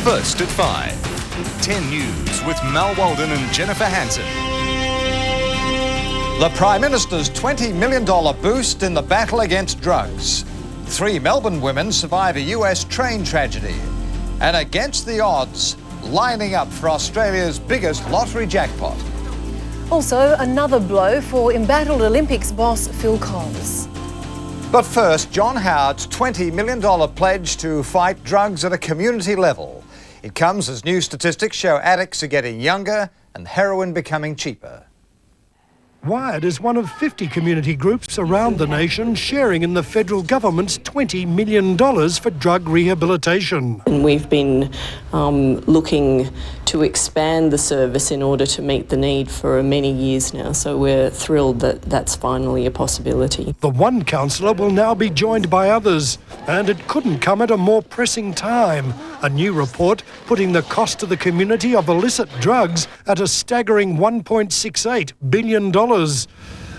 First at 5. 10 News with Mal Walden and Jennifer Hansen. The Prime Minister's $20 million boost in the battle against drugs. 3 Melbourne women survive a US train tragedy. And against the odds, lining up for Australia's biggest lottery jackpot. Also, another blow for embattled Olympics boss Phil Coles. But first, John Howard's $20 million pledge to fight drugs at a community level. It comes as new statistics show addicts are getting younger and heroin becoming cheaper. Wired is one of 50 community groups around the nation sharing in the federal government's $20 million for drug rehabilitation. And we've been looking to expand the service in order to meet the need for many years now, so we're thrilled that that's finally a possibility. The one councillor will now be joined by others, and it couldn't come at a more pressing time. A new report putting the cost to the community of illicit drugs at a staggering $1.68 billion.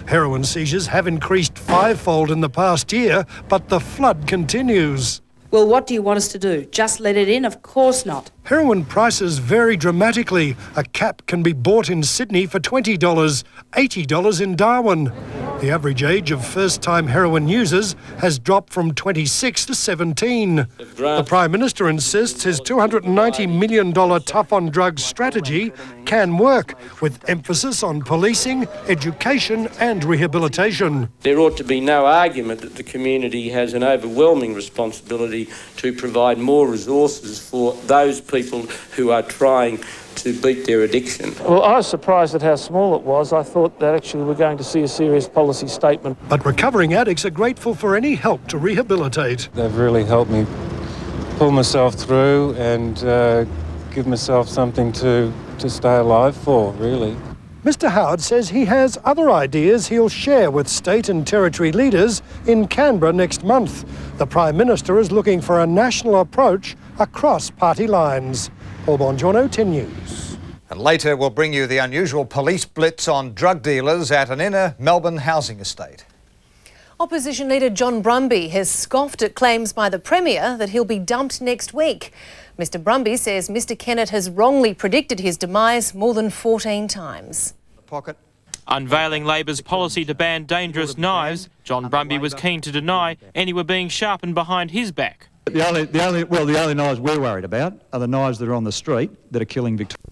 Heroin seizures have increased fivefold in the past year, but the flood continues. Well, what do you want us to do? Just let it in? Of course not. Heroin prices vary dramatically. A cap can be bought in Sydney for $20, $80 in Darwin. The average age of first-time heroin users has dropped from 26 to 17. The Prime Minister insists his $290 million tough-on-drugs strategy can work, with emphasis on policing, education and rehabilitation. There ought to be no argument that the community has an overwhelming responsibility to provide more resources for those people who are trying to beat their addiction. Well, I was surprised at how small it was. I thought that actually we're going to see a serious policy statement. But recovering addicts are grateful for any help to rehabilitate. They've really helped me pull myself through and give myself something to stay alive for, really. Mr Howard says he has other ideas he'll share with state and territory leaders in Canberra next month. The Prime Minister is looking for a national approach across party lines. Paul Bongiorno, 10 News. And later we'll bring you the unusual police blitz on drug dealers at an inner Melbourne housing estate. Opposition leader John Brumby has scoffed at claims by the Premier that he'll be dumped next week. Mr Brumby says Mr Kennett has wrongly predicted his demise more than 14 times. Unveiling Labor's policy to ban dangerous knives, John Brumby was keen to deny any were being sharpened behind his back. The only knives we're worried about are the knives that are on the street that are killing Victoria.